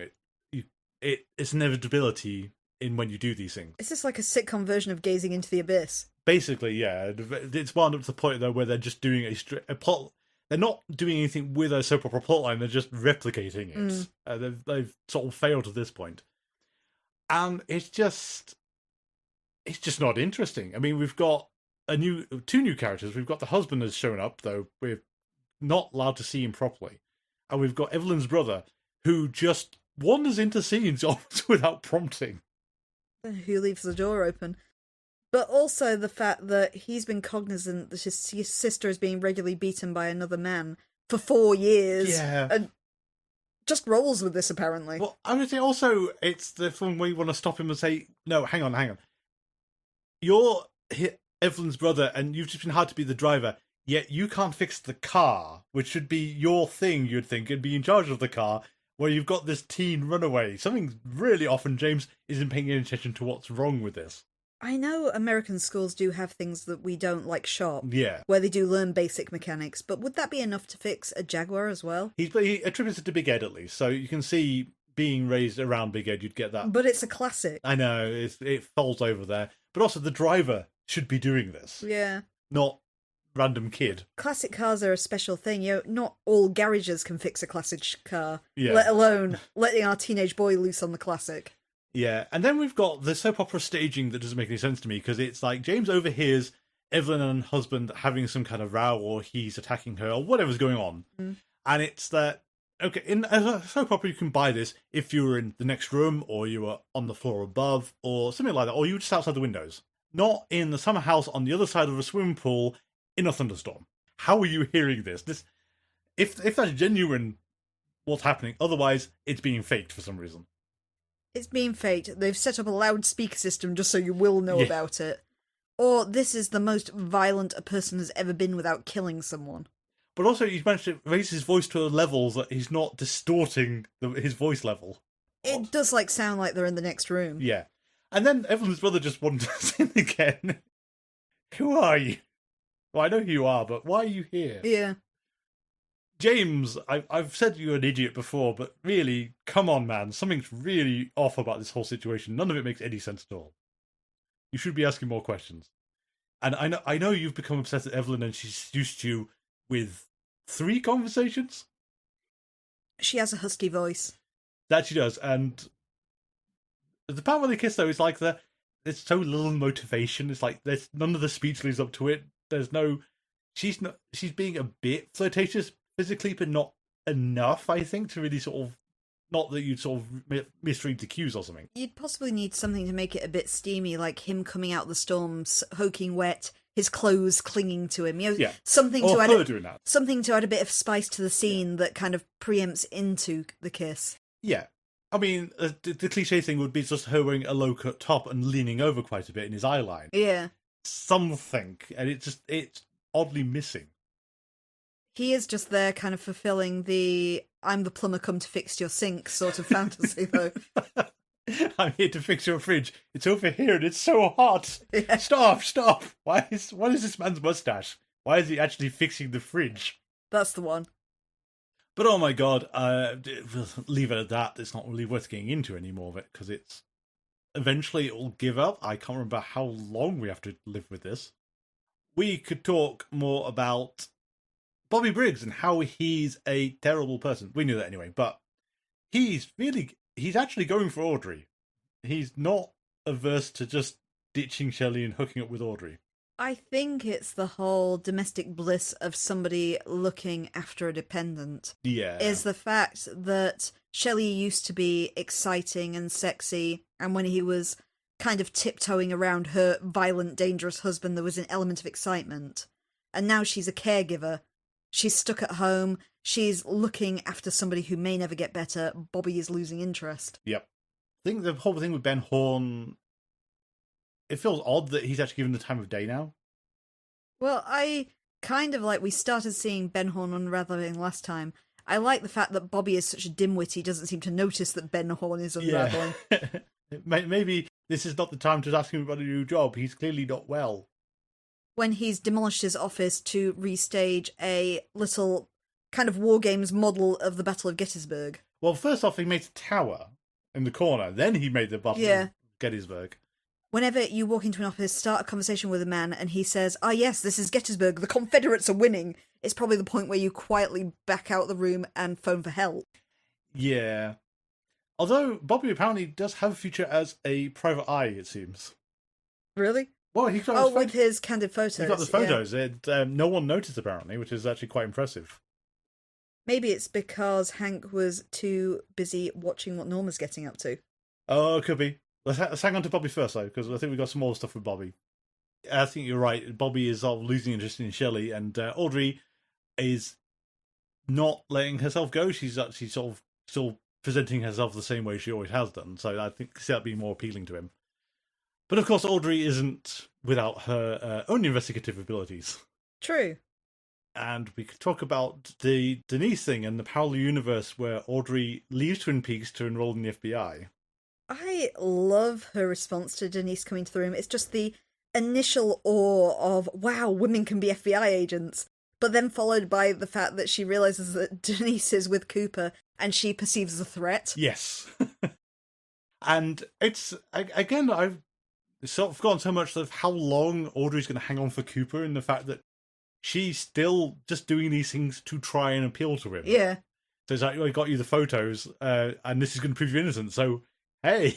B: It's inevitability in when you do these things.
A: Is this like a sitcom version of Gazing into the Abyss?
B: Basically, yeah. It's wound up to the point, though, where they're just doing a plot. They're not doing anything with a soap opera plotline, they're just replicating it. They've sort of failed at this point. And it's just not interesting. I mean, we've got two new characters. We've got the husband has shown up, though we're not allowed to see him properly. And we've got Evelyn's brother, who just wanders into scenes almost without prompting.
A: Who leaves the door open. But also the fact that he's been cognizant that his sister is being regularly beaten by another man for 4 years.
B: Yeah.
A: And just rolls with this, apparently.
B: Well, I would say also, it's the thing where you want to stop him and say, no, hang on. You're Evelyn's brother, and you've just been hired to be the driver, yet you can't fix the car, which should be your thing, you'd think, and be in charge of the car, where you've got this teen runaway. Something's really off, and James isn't paying any attention to what's wrong with this.
A: I know American schools do have things that we don't, like shop,
B: Yeah.
A: where they do learn basic mechanics, but would that be enough to fix a Jaguar as well?
B: He attributes it to Big Ed, at least, so you can see being raised around Big Ed, you'd get that.
A: But it's a classic.
B: I know, it falls over there. But also, the driver should be doing this.
A: Yeah.
B: Not random kid.
A: Classic cars are a special thing. Not all garages can fix a classic car,
B: Yeah.
A: let alone letting our teenage boy loose on the classic.
B: Yeah, and then we've got the soap opera staging that doesn't make any sense to me, because it's like James overhears Evelyn and husband having some kind of row, or he's attacking her, or whatever's going on. And it's that, okay, in a soap opera you can buy this if you were in the next room, or you were on the floor above, or something like that, or you were just outside the windows. Not in the summer house on the other side of a swimming pool in a thunderstorm. How are you hearing this? If that's genuine, what's happening? Otherwise, it's being faked for some reason.
A: It's being faked. They've set up a loudspeaker system just so you will know about it. Or this is the most violent a person has ever been without killing someone.
B: But also, he's managed to raise his voice to a level that he's not distorting his voice level.
A: It does sound like they're in the next room.
B: Yeah. And then Evelyn's brother just wanders in again. Who are you? Well, I know who you are, but why are you here?
A: Yeah.
B: James, I've said you're an idiot before, but really, come on, man. Something's really off about this whole situation. None of it makes any sense at all. You should be asking more questions. And I know you've become obsessed with Evelyn, and she's seduced you with 3 conversations?
A: She has a husky voice.
B: That she does, and the part where they kiss, though, is like there's so little motivation. It's like there's none of the speech leads up to it. There's no... She's being a bit flirtatious physically, but not enough, I think, to really sort of... Not that you'd sort of misread the cues or something.
A: You'd possibly need something to make it a bit steamy, like him coming out the storm, soaking wet, his clothes clinging to him. Something
B: or
A: to
B: her
A: add
B: doing that.
A: something to add a bit of spice to the scene that kind of preempts into the kiss.
B: Yeah. I mean, the cliche thing would be just her wearing a low-cut top and leaning over quite a bit in his eye line.
A: Yeah.
B: Something. And it's oddly missing.
A: He is just there kind of fulfilling the I'm the plumber come to fix your sink sort of fantasy, though.
B: I'm here to fix your fridge. It's over here and it's so hot.
A: Yeah.
B: Stop. What is this man's mustache? Why is he actually fixing the fridge?
A: That's the one.
B: But oh my god, we'll leave it at that. It's not really worth getting into any more of it, because eventually it will give up. I can't remember how long we have to live with this. We could talk more about Bobby Briggs and how he's a terrible person. We knew that anyway, but he's actually going for Audrey. He's not averse to just ditching Shelley and hooking up with Audrey.
A: I think it's the whole domestic bliss of somebody looking after a dependent.
B: Yeah.
A: Is the fact that Shelley used to be exciting and sexy, and when he was kind of tiptoeing around her violent, dangerous husband, there was an element of excitement. And now she's a caregiver. She's stuck at home. She's looking after somebody who may never get better. Bobby is losing interest.
B: Yep. I think the whole thing with Ben Horne, it feels odd that he's actually given the time of day now.
A: Well, I kind of like, we started seeing Ben Horne unraveling last time. I like the fact that Bobby is such a dimwit, he doesn't seem to notice that Ben Horne is unraveling.
B: Yeah. Maybe this is not the time to ask him about a new job. He's clearly not well.
A: When he's demolished his office to restage a little kind of war games model of the Battle of Gettysburg.
B: Well, first off, he made a tower in the corner. Then he made the Battle of Gettysburg.
A: Whenever you walk into an office, start a conversation with a man, and he says, yes, this is Gettysburg, the Confederates are winning, it's probably the point where you quietly back out the room and phone for help.
B: Yeah. Although, Bobby apparently does have a future as a private eye, it seems.
A: Really?
B: Well, he's got
A: with his candid photos.
B: He's got the photos. Yeah. No one noticed, apparently, which is actually quite impressive.
A: Maybe it's because Hank was too busy watching what Norma's getting up to.
B: Oh, it could be. Let's hang on to Bobby first, though, because I think we've got some more stuff with Bobby. I think you're right. Bobby is sort of losing interest in Shelley, and Audrey is not letting herself go. She's actually sort of still presenting herself the same way she always has done, so I think that'd be more appealing to him. But of course, Audrey isn't without her own investigative abilities.
A: True.
B: And we could talk about the Denise thing and the parallel universe where Audrey leaves Twin Peaks to enroll in the FBI.
A: I love her response to Denise coming to the room. It's just the initial awe of, wow, women can be FBI agents. But then followed by the fact that she realises that Denise is with Cooper and she perceives a threat.
B: Yes. And it's, again, I've sort of forgotten so much of how long Audrey's going to hang on for Cooper, and the fact that she's still just doing these things to try and appeal to him.
A: Yeah.
B: So it's like, I got you the photos, and this is going to prove you innocent, so hey,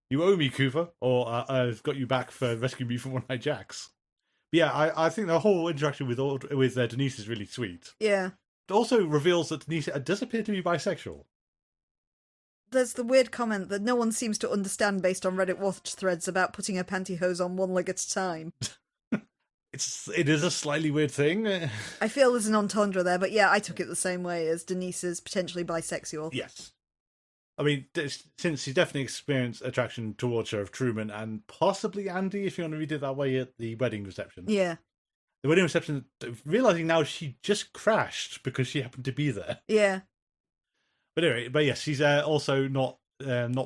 B: you owe me, Cooper, or I've got you back for rescuing me from one of my jacks. But yeah, I think the whole interaction with Denise is really sweet.
A: Yeah.
B: It also reveals that Denise does appear to be bisexual.
A: There's the weird comment that no one seems to understand based on Reddit watch threads about putting her pantyhose on one leg at a time.
B: It is a slightly weird thing.
A: I feel there's an entendre there, but yeah, I took it the same way as Denise is potentially bisexual.
B: Yes. I mean, since she's definitely experienced attraction towards Sheriff Truman and possibly Andy, if you want to read it that way, at the wedding reception.
A: Yeah.
B: The wedding reception, realising now she just crashed because she happened to be there.
A: Yeah.
B: But anyway, yes, she's also not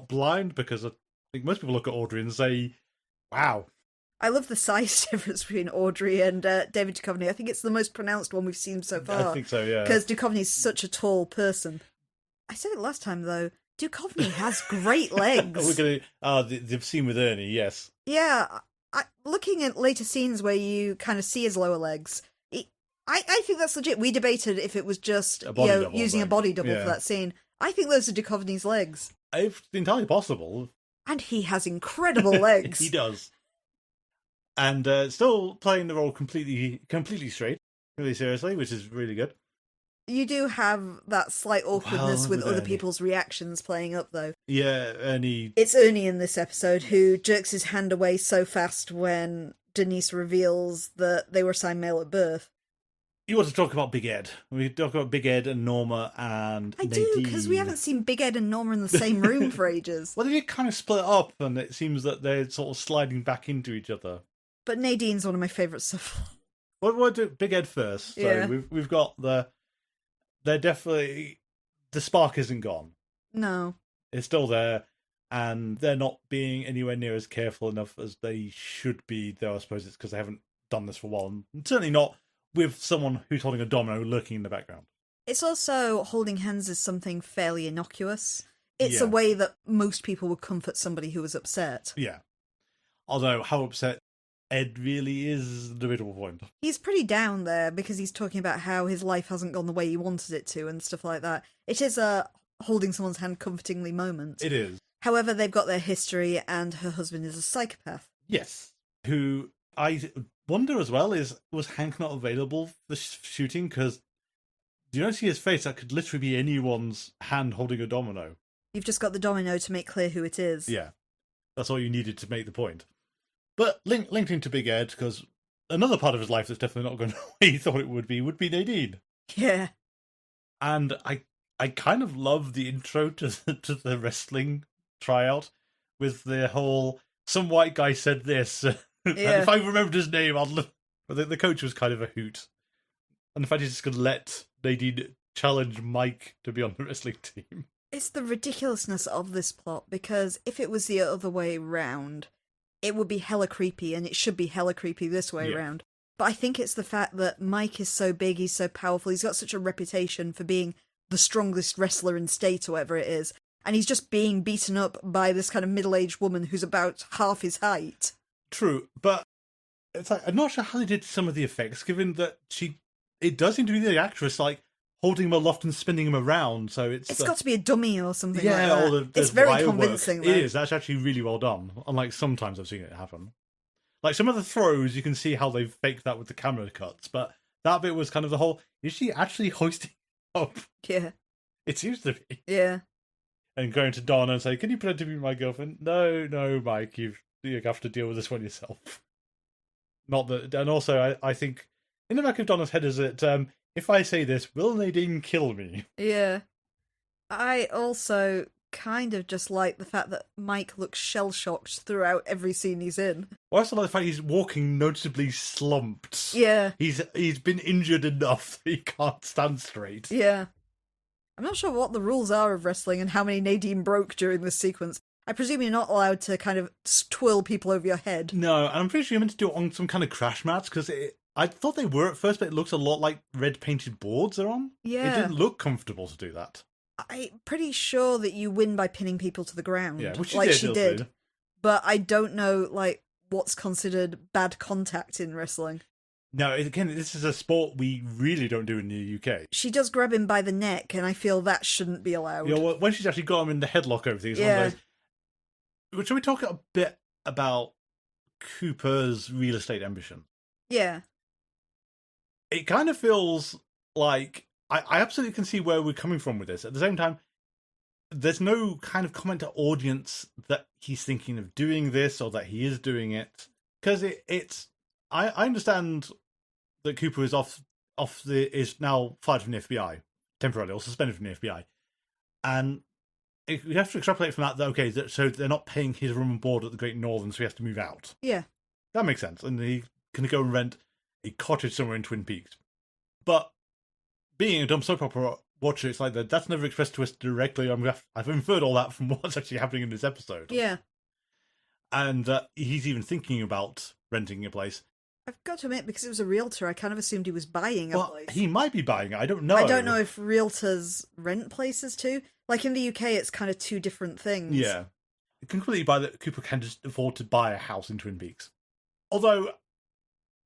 B: blind, because I think most people look at Audrey and say, wow.
A: I love the size difference between Audrey and David Duchovny. I think it's the most pronounced one we've seen so far.
B: I think so, yeah.
A: Because Duchovny's such a tall person. I said it last time, though. Duchovny has great legs.
B: We're gonna the scene with Ernie, yes.
A: Yeah, looking at later scenes where you kind of see his lower legs, I think that's legit. We debated if it was just using a body double for that scene. I think those are Duchovny's legs.
B: It's entirely possible.
A: And he has incredible legs.
B: He does. And still playing the role completely straight, really seriously, which is really good.
A: You do have that slight awkwardness with other people's reactions playing up, though.
B: Yeah, Ernie.
A: It's Ernie in this episode who jerks his hand away so fast when Denise reveals that they were assigned male at birth.
B: You want to talk about Big Ed. We talk about Big Ed and Norma and Nadine.
A: I do, because we haven't seen Big Ed and Norma in the same room for ages.
B: Well, they did kind of split up, and it seems that they're sort of sliding back into each other.
A: But Nadine's one of my favourites so far.
B: We'll do Big Ed first. So
A: Yeah.
B: we've got they're definitely, the spark isn't gone.
A: No.
B: It's still there, and they're not being anywhere near as careful enough as they should be, though I suppose it's because they haven't done this for a while, and certainly not with someone who's holding a domino lurking in the background.
A: It's also, holding hands is something fairly innocuous. It's a
B: Yeah.
A: way that most people would comfort somebody who was upset.
B: Yeah. Although, how upset Ed really is the debatable point.
A: He's pretty down there because he's talking about how his life hasn't gone the way he wanted it to and stuff like that. It is a holding someone's hand comfortingly moment.
B: It is.
A: However, they've got their history and her husband is a psychopath.
B: Yes. Who, I wonder as well, was Hank not available for the shooting? Because do you not see his face? That could literally be anyone's hand holding a domino.
A: You've just got the domino to make clear who it is.
B: Yeah. That's all you needed to make the point. But linked into Big Ed, because another part of his life that's definitely not going the way he thought it would be Nadine.
A: Yeah.
B: And I kind of love the intro to the wrestling tryout with the whole, some white guy said this. And if I remembered his name, I'd look. But the coach was kind of a hoot. And the fact he's just going to let Nadine challenge Mike to be on the wrestling team.
A: It's the ridiculousness of this plot, because if it was the other way round, it would be hella creepy, and it should be hella creepy this way round. But I think it's the fact that Mike is so big, he's so powerful, he's got such a reputation for being the strongest wrestler in state or whatever it is, and he's just being beaten up by this kind of middle-aged woman who's about half his height.
B: True, but it's like, I'm not sure how they did some of the effects, given that it does seem to be the actress, like, holding him aloft and spinning him around, so it's
A: got to be a dummy or something like that.
B: Yeah,
A: it's very convincing.
B: It is, that's actually really well done, unlike sometimes I've seen it happen. Like, some of the throws, you can see how they've faked that with the camera cuts, but that bit was kind of the whole, is she actually hoisting up?
A: Yeah.
B: It seems to be.
A: Yeah.
B: And going to Donna and say, can you pretend to be my girlfriend? No, Mike, you have to deal with this one yourself. Not that, and also, I think, in the back of Donna's head is that, if I say this, will Nadine kill me?
A: Yeah. I also kind of just like the fact that Mike looks shell-shocked throughout every scene he's in.
B: I also like the fact he's walking noticeably slumped.
A: Yeah.
B: He's been injured enough that he can't stand straight.
A: Yeah. I'm not sure what the rules are of wrestling and how many Nadine broke during this sequence. I presume you're not allowed to kind of twirl people over your head.
B: No, and I'm pretty sure you're meant to do it on some kind of crash mats, because I thought they were at first, but it looks a lot like red painted boards they're on.
A: Yeah.
B: It didn't look comfortable to do that.
A: I'm pretty sure that you win by pinning people to the ground.
B: Yeah, which
A: she did. But I don't know, what's considered bad contact in wrestling.
B: No, again, this is a sport we really don't do in the UK.
A: She does grab him by the neck, and I feel that shouldn't be allowed.
B: You know, when she's actually got him in the headlock over things, shall we talk a bit about Cooper's real estate ambition?
A: Yeah.
B: It kind of feels like I absolutely can see where we're coming from with this. At the same time, there's no kind of comment to audience that he's thinking of doing this or that he is doing it, because it's. I understand that Cooper is is now fired from the FBI temporarily, or suspended from the FBI, and we have to extrapolate from that. Okay, so they're not paying his room and board at the Great Northern, so he has to move out.
A: Yeah,
B: that makes sense, and he can go and rent a cottage somewhere in Twin Peaks. But being a dumb soap opera watcher, it's like that's never expressed to us directly. I've inferred all that from what's actually happening in this episode.
A: Yeah,
B: and he's even thinking about renting a place.
A: I've got to admit, because it was a realtor, I kind of assumed he was buying a place.
B: He might be buying it. I don't know.
A: I don't know if realtors rent places too. Like in the UK, it's kind of two different things.
B: Yeah, you can completely buy that. Cooper can just afford to buy a house in Twin Peaks. Although,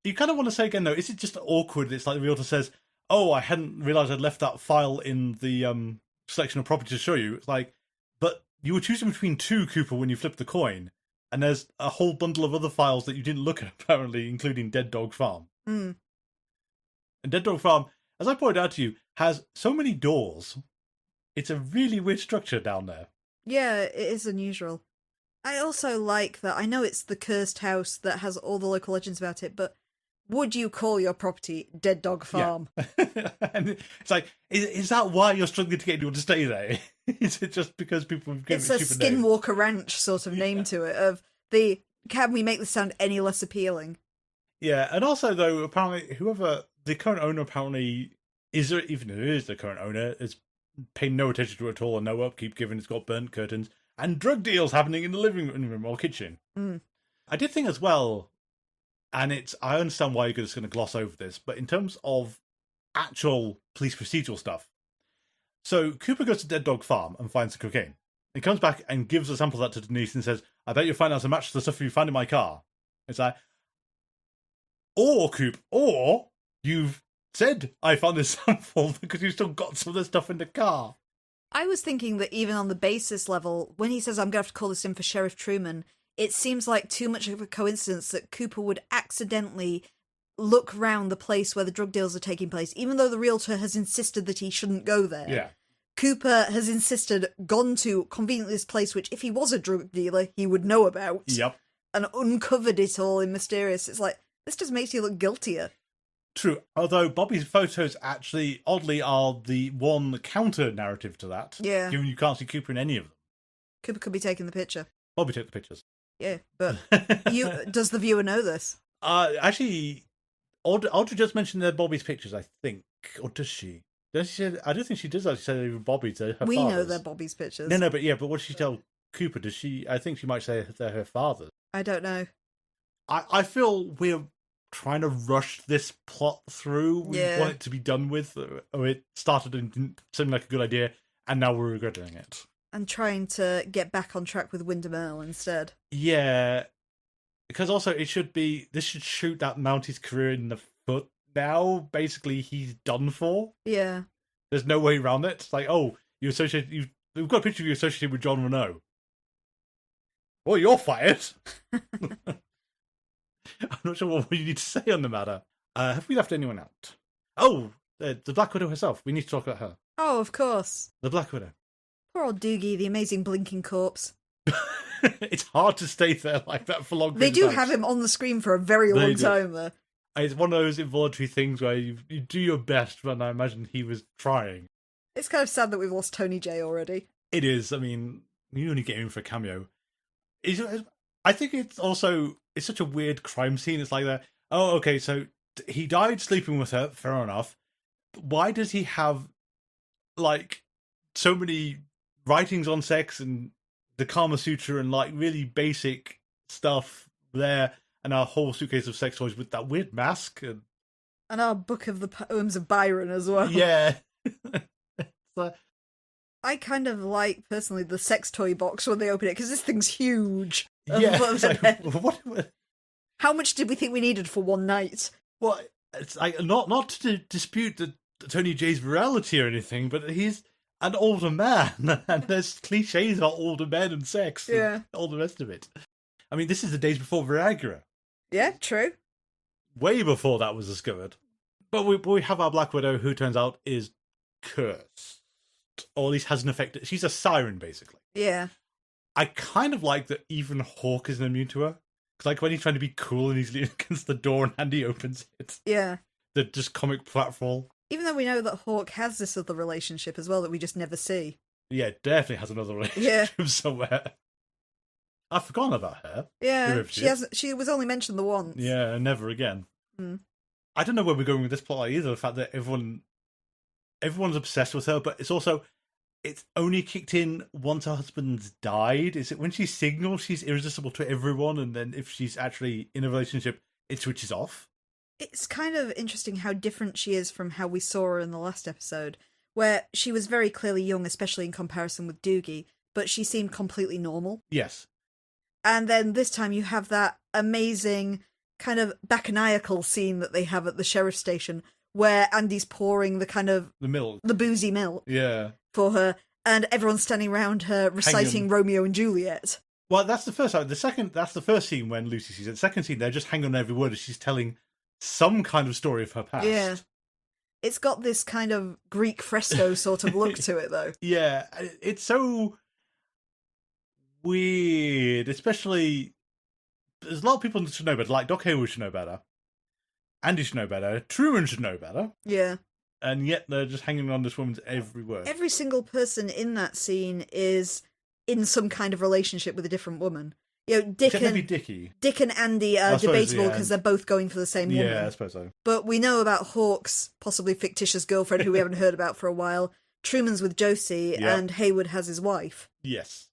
B: you kind of want to say again, though, is it just awkward? It's like the realtor says, "Oh, I hadn't realised I'd left that file in the selection of property to show you." It's like, but you were choosing between two, Cooper, when you flipped the coin. And there's a whole bundle of other files that you didn't look at, apparently, including Dead Dog Farm.
A: Mm.
B: And Dead Dog Farm, as I pointed out to you, has so many doors. It's a really weird structure down there.
A: Yeah, it is unusual. I also like that, I know it's the cursed house that has all the local legends about it, but would you call your property Dead Dog Farm?
B: Yeah. And it's like, is that why you're struggling to get anyone to stay there? Is it just because people have given it
A: It's a Skinwalker Ranch sort of name to it, of can we make this sound any less appealing?
B: Yeah, and also though, apparently, whoever the current owner apparently is, even if it is the current owner, is paying no attention to it at all and no upkeep, given it's got burnt curtains and drug deals happening in the living room or kitchen.
A: Mm.
B: I did think as well, and I understand why you're just going to gloss over this, but in terms of actual police procedural stuff, so Cooper goes to Dead Dog Farm and finds the cocaine. He comes back and gives a sample of that to Denise and says, "I bet you'll find out a match to the stuff you found in my car." It's like, or Coop, or you've said I found this sample because you've still got some of the stuff in the car.
A: I was thinking that even on the basis level, when he says, "I'm going to have to call this in for Sheriff Truman," it seems like too much of a coincidence that Cooper would accidentally look round the place where the drug deals are taking place, even though the realtor has insisted that he shouldn't go there.
B: Yeah.
A: Cooper has insisted, gone to conveniently this place, which if he was a drug dealer, he would know about.
B: Yep.
A: And uncovered it all in mysterious. It's like, this just makes you look guiltier.
B: True, although Bobby's photos actually, oddly, are the one counter narrative to that.
A: Yeah.
B: Given you can't see Cooper in any of them.
A: Cooper could be taking the picture.
B: Bobby took the pictures.
A: Yeah, but does the viewer know this?
B: Actually, Audrey just mentioned they're Bobby's pictures, I think. Or does she? I don't think she does actually say they were Bobby's. They're her
A: We
B: father's.
A: know they're Bobby's pictures.
B: No, but what does she tell Cooper? Does she? I think she might say they're her father's.
A: I don't know.
B: I feel we're trying to rush this plot through. We want it to be done with. Or it started and didn't seem like a good idea, and now we're regretting it.
A: And trying to get back on track with Wyndham Earl instead.
B: Yeah. Because also this should shoot that Mounty's career in the foot now. Basically, he's done for.
A: Yeah.
B: There's no way around it. It's like, oh, we've got a picture of you associated with John Renault. Well, you're fired. I'm not sure what you need to say on the matter. Have we left anyone out? Oh, the Black Widow herself. We need to talk about her.
A: Oh, of course.
B: The Black Widow.
A: Poor old Doogie, the amazing blinking corpse.
B: It's hard to stay there like that for long.
A: They do have him on the screen for a very long time, though.
B: It's one of those involuntary things where you do your best, but I imagine he was trying.
A: It's kind of sad that we've lost Tony J already.
B: It is. I mean, you only get him for a cameo. I think it's such a weird crime scene. It's like that. Oh, okay, so he died sleeping with her. Fair enough. Why does he have like so many writings on sex and the Kama Sutra and like really basic stuff there, and our whole suitcase of sex toys with that weird mask
A: and our book of the poems of Byron as well.
B: Yeah.
A: I kind of like, personally, the sex toy box when they open it, because this thing's huge.
B: Yeah. What?
A: How much did we think we needed for one night?
B: Well, it's like not to dispute Tony J's virality or anything, but he's an older man, and there's cliches about older men and sex, and all the rest of it. I mean, this is the days before Viagra. Yeah,
A: true.
B: Way before that was discovered. But we have our Black Widow, who turns out is cursed, or at least has an effect. She's a siren, basically.
A: Yeah.
B: I kind of like that even Hawk isn't immune to her. Because like when he's trying to be cool and he's leaning against the door and Andy opens it.
A: Yeah.
B: The just comic platform.
A: Even though we know that Hawk has this other relationship as well that we just never see.
B: Yeah, definitely has another relationship somewhere. I've forgotten about her.
A: Yeah, she was only mentioned the once.
B: Yeah, never again.
A: Mm.
B: I don't know where we're going with this plot either. The fact that everyone's obsessed with her, but it's only kicked in once her husband's died. Is it when she signals she's irresistible to everyone, and then if she's actually in a relationship, it switches off?
A: It's kind of interesting how different she is from how we saw her in the last episode, where she was very clearly young, especially in comparison with Doogie, but she seemed completely normal.
B: Yes.
A: And then this time you have that amazing kind of bacchanalical scene that they have at the sheriff's station, where Andy's pouring the
B: milk.
A: The boozy milk.
B: Yeah.
A: For her, and everyone's standing around her reciting Romeo and Juliet.
B: Well, that's the first time. That's the first scene when Lucy sees it. The second scene, they're just hanging on every word as she's telling some kind of story of her past.
A: Yeah. It's got this kind of Greek fresco sort of look to it, though.
B: Yeah, it's so weird, especially there's a lot of people should know better, like Doc Hayward should know better, Andy should know better, Truman should know better.
A: Yeah.
B: And yet they're just hanging on this woman's every word.
A: Every single person in that scene is in some kind of relationship with a different woman. Dick and Andy are debatable because they're both going for the same woman.
B: Yeah, I suppose so.
A: But we know about Hawke's possibly fictitious girlfriend who we haven't heard about for a while. Truman's with Josie, and Haywood has his wife.
B: Yes.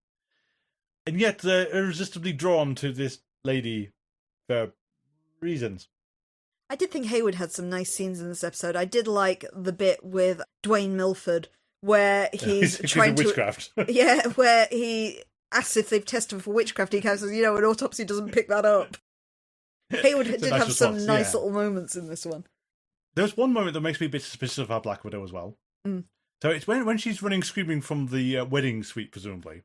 B: And yet they're irresistibly drawn to this lady for reasons.
A: I did think Haywood had some nice scenes in this episode. I did like the bit with Dwayne Milford where he's trying to...
B: witchcraft.
A: Yeah, where he... asks if they've tested for witchcraft. He kind of says, an autopsy doesn't pick that up. Haywood did have some nice little moments in this one.
B: There's one moment that makes me a bit suspicious of our Black Widow as well. So it's when she's running screaming from the wedding suite, presumably.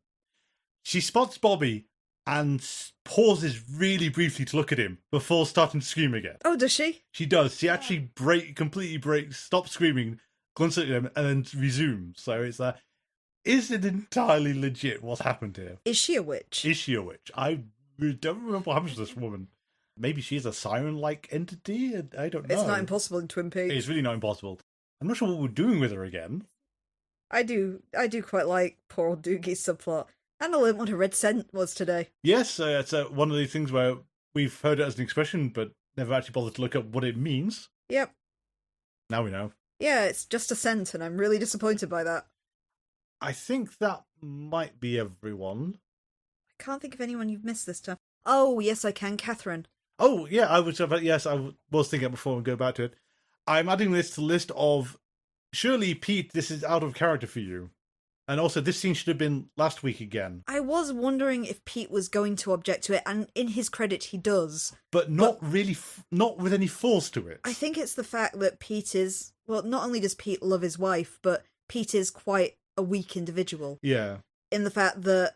B: She spots Bobby and pauses really briefly to look at him before starting to scream again.
A: Oh, does she?
B: She does. She actually completely breaks, stops screaming, glances at him, and then resumes. So it's is it entirely legit what's happened here?
A: Is she a witch?
B: I don't remember what happens to this woman. Maybe she's a siren-like entity? I don't know.
A: It's not impossible in Twin Peaks.
B: It's really not impossible. I'm not sure what we're doing with her again.
A: I do quite like poor old Doogie's subplot. And I learned what a red scent was today.
B: Yes, it's one of these things where we've heard it as an expression, but never actually bothered to look up what it means.
A: Yep.
B: Now we know.
A: Yeah, it's just a scent, and I'm really disappointed by that.
B: I think that might be everyone.
A: I can't think of anyone you've missed this time. Oh, yes, I can. Catherine.
B: Oh, yeah, I was thinking before we go back to it. I'm adding this to the list of, surely, Pete, this is out of character for you. And also, this scene should have been last week again.
A: I was wondering if Pete was going to object to it, and in his credit, he does.
B: But not really, not with any force to it.
A: I think it's the fact that Pete is... Well, not only does Pete love his wife, but Pete is quite a weak individual.
B: Yeah.
A: In the fact that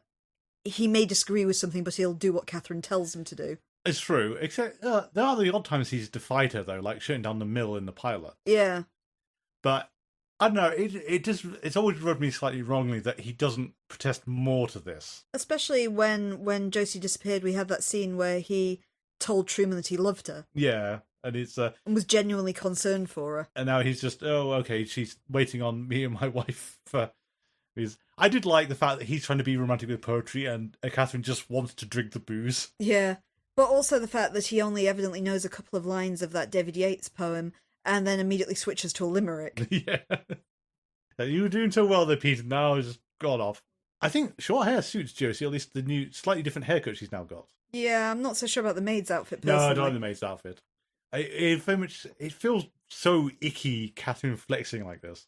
A: he may disagree with something, but he'll do what Catherine tells him to do.
B: It's true, except there are the odd times he's defied her, though, like shutting down the mill in the pilot.
A: Yeah.
B: But, I don't know, it's always rubbed me slightly wrongly that he doesn't protest more to this.
A: Especially when Josie disappeared, we had that scene where he told Truman that he loved her.
B: Yeah, and it's... and
A: was genuinely concerned for her.
B: And now he's just, okay, she's waiting on me and my wife for... I did like the fact that he's trying to be romantic with poetry and Catherine just wants to drink the booze.
A: Yeah. But also the fact that he only evidently knows a couple of lines of that David Yates poem and then immediately switches to a limerick.
B: Yeah. You were doing so well there, Peter. Now it's just gone off. I think short hair suits Josie, at least the new, slightly different haircut she's now got.
A: Yeah, I'm not so sure about the maid's outfit personally.
B: No, I don't like the maid's outfit. It feels so icky, Catherine flexing like this.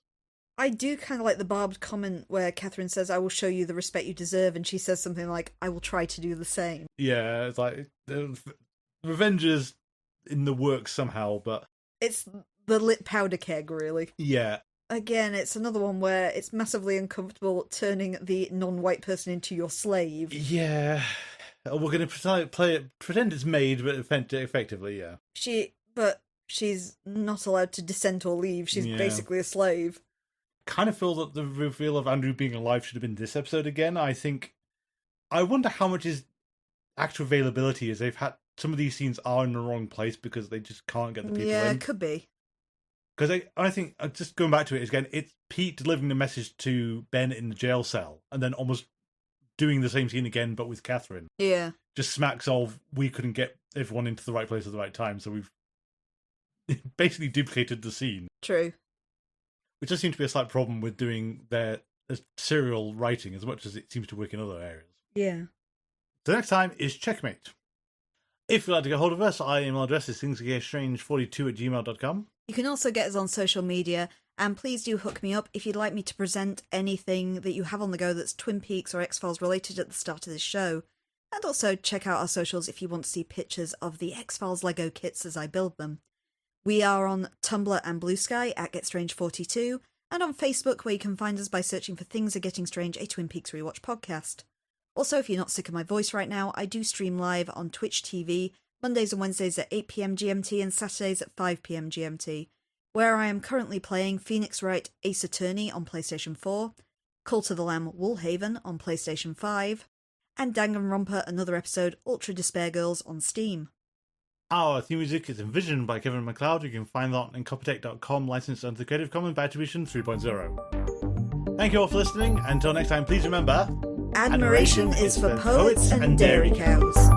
A: I do kind of like the barbed comment where Catherine says, I will show you the respect you deserve, and she says something like, I will try to do the same.
B: Yeah, it's like, revenge is in the works somehow, but...
A: It's the lit powder keg, really.
B: Yeah.
A: Again, it's another one where it's massively uncomfortable turning the non-white person into your slave.
B: Yeah. We're going to pretend it's made, but effectively, yeah.
A: But she's not allowed to dissent or leave. She's basically a slave.
B: Kind of feel that the reveal of Andrew being alive should have been this episode again. I wonder how much his actual availability is. They've had some of these scenes are in the wrong place because they just can't get the people in.
A: Yeah, it could be.
B: Because I think, just going back to it again, it's Pete delivering the message to Ben in the jail cell and then almost doing the same scene again, but with Catherine.
A: Yeah.
B: Just smacks of, we couldn't get everyone into the right place at the right time, so we've basically duplicated the scene.
A: True.
B: Which does seem to be a slight problem with doing their serial writing as much as it seems to work in other areas.
A: Yeah.
B: The next time is Checkmate. If you'd like to get hold of us, our email address is thingsgaystrange42@gmail.com.
A: You can also get us on social media, and please do hook me up if you'd like me to present anything that you have on the go that's Twin Peaks or X-Files related at the start of this show. And also check out our socials if you want to see pictures of the X-Files Lego kits as I build them. We are on Tumblr and Blue Sky at GetStrange42, and on Facebook where you can find us by searching for Things Are Getting Strange, a Twin Peaks Rewatch podcast. Also, if you're not sick of my voice right now, I do stream live on Twitch TV, Mondays and Wednesdays at 8 PM GMT and Saturdays at 5 PM GMT, where I am currently playing Phoenix Wright Ace Attorney on PlayStation 4, Cult of the Lamb Woolhaven on PlayStation 5, and Danganronpa Another Episode Ultra Despair Girls on Steam.
B: Our theme music is envisioned by Kevin MacLeod. You can find that on Incompetech.com, licensed under the Creative Commons by Attribution 3.0. Thank you all for listening. Until next time, please remember...
A: Admiration is for poets and dairy cows.